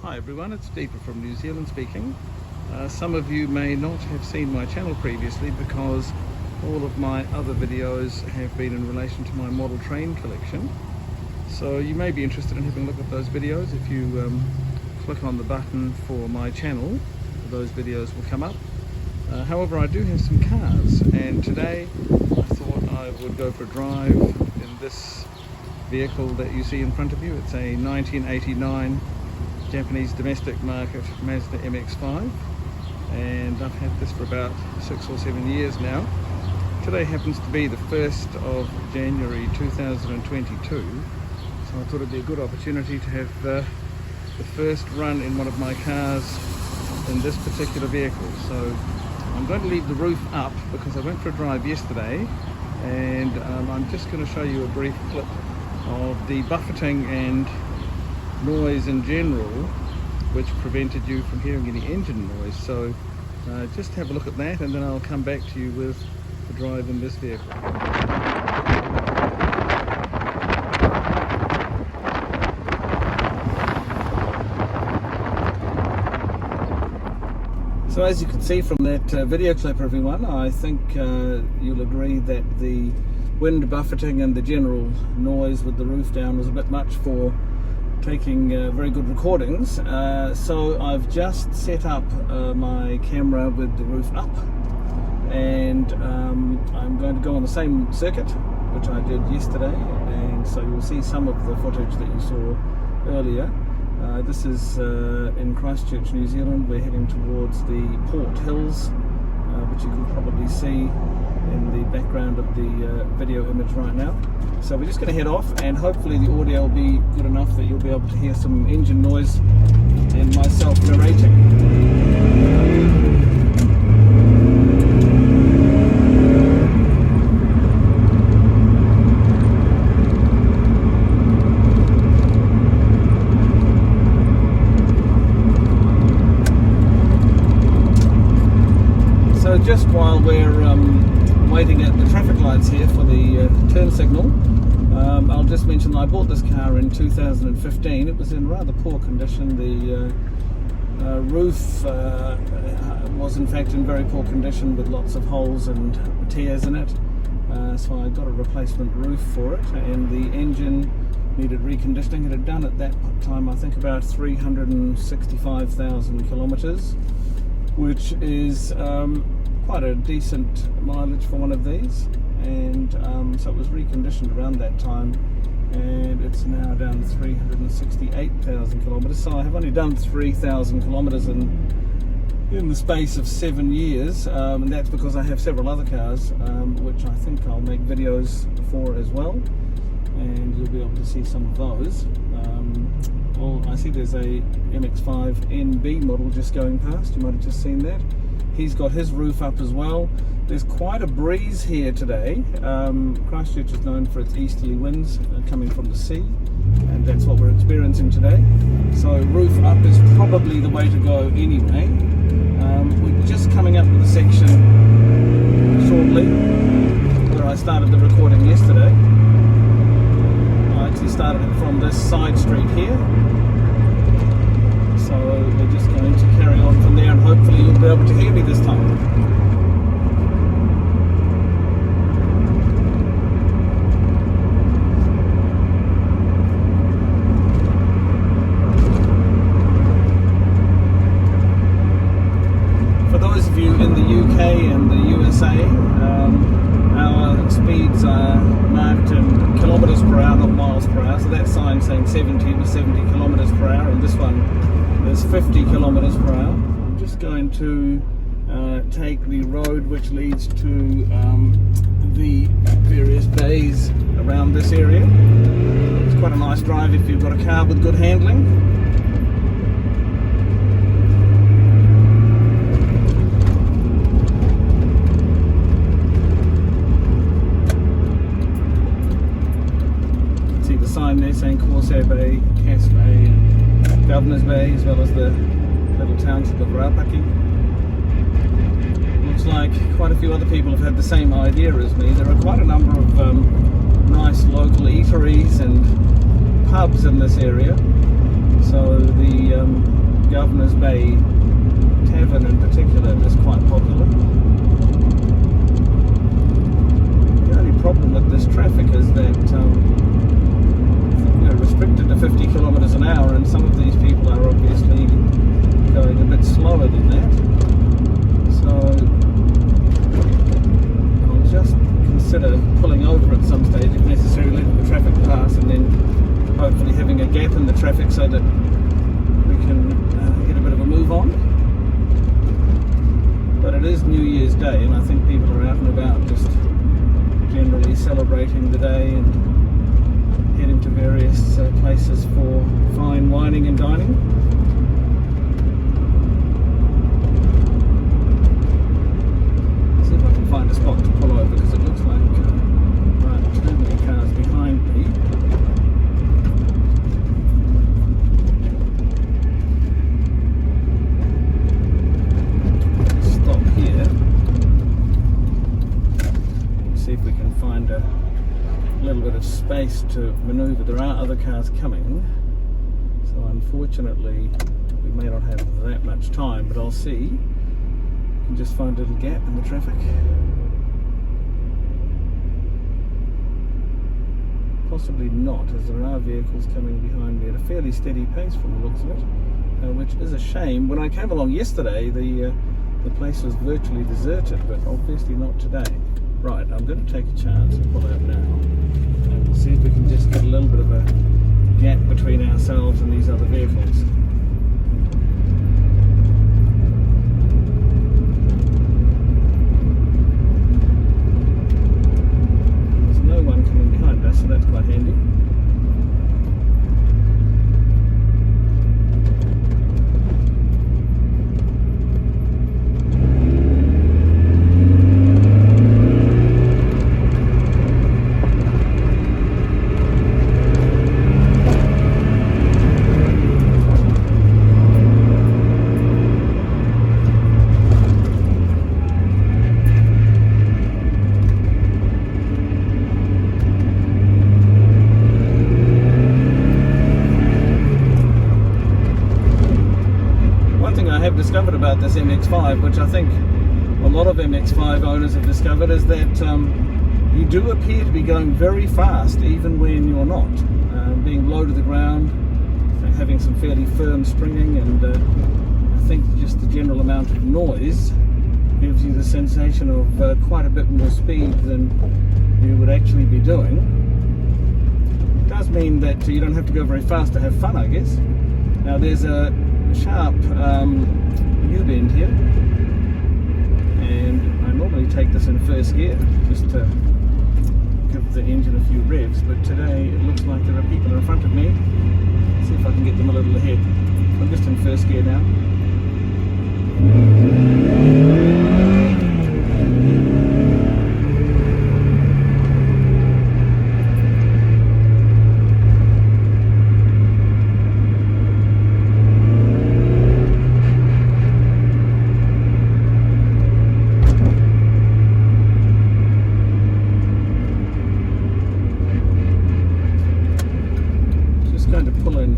Hi everyone, it's Deepa from New Zealand speaking. Some of you may not have seen my channel previously because all of my other videos have been in relation to my model train collection. So you may be interested in having a look at those videos. If you click on the button for my channel, those videos will come up. However, I do have some cars, and today I thought I would go for a drive in this vehicle that you see in front of you. It's a 1989 Japanese domestic market Mazda MX5, and I've had this for about 6 or 7 years now. Today happens to be the 1st of January 2022, so I thought it'd be a good opportunity to have the first run in one of my cars in this particular vehicle. So I'm going to leave the roof up because I went for a drive yesterday, and I'm just going to show you a brief clip of the buffeting and noise in general which prevented you from hearing any engine noise. So just have a look at that, and then I'll come back to you with the drive in this vehicle. So as you can see from that video clip, everyone, I think you'll agree that the wind buffeting and the general noise with the roof down was a bit much for taking very good recordings. So I've just set up my camera with the roof up, and I'm going to go on the same circuit which I did yesterday, and so you'll see some of the footage that you saw earlier. This is in Christchurch, New Zealand. We're heading towards the Port Hills, which you can probably see in the background of the video image right now. So we're just going to head off, and hopefully the audio will be good enough that you'll be able to hear some engine noise and myself narrating. So just while we're waiting at the traffic lights here for the turn signal, I'll just mention that I bought this car in 2015. It was in rather poor condition. The roof was in fact in very poor condition with lots of holes and tears in it. So I got a replacement roof for it, and the engine needed reconditioning. It had done at that time I think about 365,000 kilometres, which is quite a decent mileage for one of these, and so it was reconditioned around that time, and it's now down to 368,000 kilometres. So I have only done 3,000 kilometres in the space of 7 years, and that's because I have several other cars which I think I'll make videos for as well, and you'll be able to see some of those. I see there's a MX5 NB model just going past. You might have just seen that. He's got his roof up as well. There's quite a breeze here today. Christchurch is known for its easterly winds coming from the sea, and that's what we're experiencing today. So roof up is probably the way to go anyway. We're just coming up to the section shortly where I started the recording yesterday. I actually started it from this side street here. So we're just going to carry on from there, and hopefully you'll be able to hear me this time. For those of you in the UK and the USA, our speeds are marked in kilometres per hour, not miles per hour. So that sign saying 70 was 70 kilometres per hour, and this one is 50 kilometres per hour. I'm just going to take the road which leads to the various bays around this area. It's quite a nice drive if you've got a car with good handling. See the sign there saying Corsair Bay, Cass Bay, and Governor's Bay, as well as the little township of Rapaki. Looks like quite a few other people have had the same idea as me. There are quite a number of nice local eateries and pubs in this area, so the Governor's Bay Tavern in particular is quite popular. The only problem with this traffic is that we're restricted to 50 kilometers an hour, and some of these people are obviously going a bit slower than that. So I'll just consider pulling over at some stage, if necessary, letting the traffic pass, and then hopefully having a gap in the traffic so that we can get a bit of a move on. But it is New Year's Day, and I think people are out and about just generally celebrating the day and heading to various places for fine wining and dining. See if I can find a spot to pull over, because it looks like there aren't too many cars behind me. Stop here. See if we can find a little bit of space to maneuver. There are other cars coming, so unfortunately we may not have that much time, but I'll see. I can just find a little gap in the traffic. Possibly not, as there are vehicles coming behind me at a fairly steady pace from the looks of it, which is a shame. When I came along yesterday, the place was virtually deserted, but obviously not today. Right, I'm going to take a chance and pull out now, and we'll see if we can just get a little bit of a gap between ourselves and these other vehicles. There's no one coming behind us, so that's quite handy. Discovered about this MX5, which I think a lot of MX5 owners have discovered, is that you do appear to be going very fast even when you're not. Being low to the ground, having some fairly firm stringing, and I think just the general amount of noise gives you the sensation of quite a bit more speed than you would actually be doing. It does mean that you don't have to go very fast to have fun, I guess. Now there's a sharp U-bend here, and I normally take this in first gear just to give the engine a few revs, but today it looks like there are people in front of me. Let's see if I can get them a little ahead. I'm just in first gear now.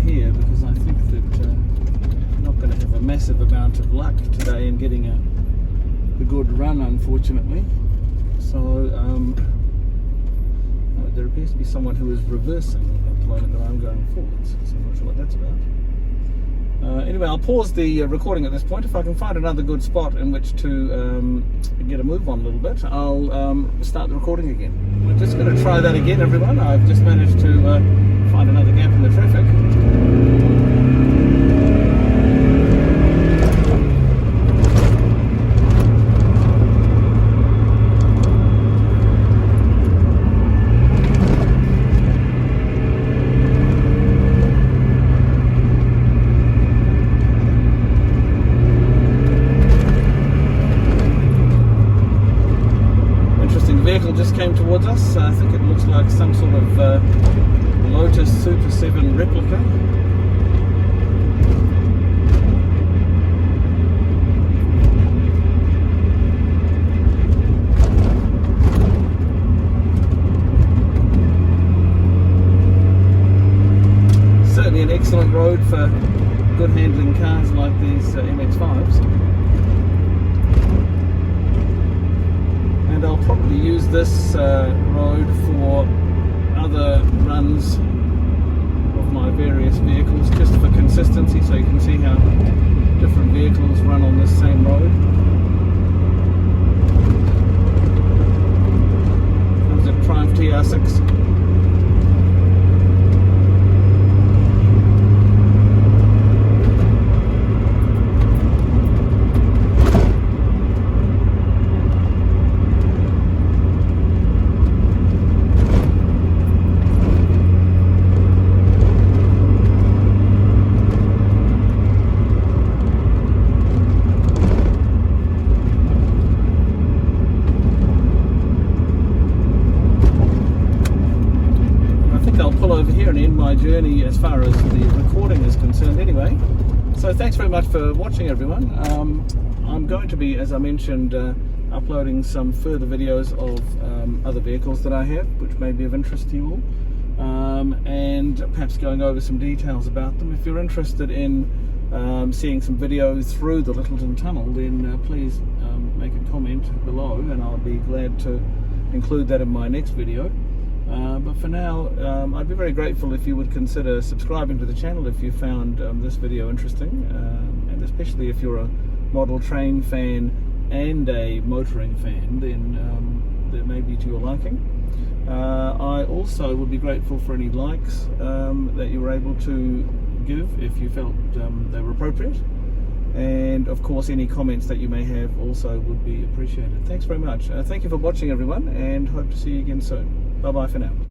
Here because I think that I'm not going to have a massive amount of luck today in getting a good run, unfortunately. So there appears to be someone who is reversing at the moment that I'm going forwards, so I'm not sure what that's about. Anyway, I'll pause the recording at this point. If I can find another good spot in which to get a move on a little bit, I'll start the recording again. We're just going to try that again, everyone. I've just managed to find another gap in the traffic. Vehicle just came towards us. I think it looks like some sort of Lotus Super 7 replica. Certainly an excellent road for good handling cars like these MX5s. And I'll probably use this road for other runs of my various vehicles, just for consistency, so you can see how different vehicles run on this same road. Comes a Triumph TR6. Over here and end my journey as far as the recording is concerned anyway. So thanks very much for watching, everyone. I'm going to be, as I mentioned, uploading some further videos of other vehicles that I have, which may be of interest to you all, and perhaps going over some details about them. If you're interested in seeing some videos through the Littleton Tunnel, then please make a comment below and I'll be glad to include that in my next video. But for now, I'd be very grateful if you would consider subscribing to the channel if you found this video interesting, and especially if you're a model train fan and a motoring fan, then that may be to your liking. I also would be grateful for any likes that you were able to give if you felt they were appropriate, and of course any comments that you may have also would be appreciated. Thanks very much. Thank you for watching, everyone, and hope to see you again soon. Bye bye for now.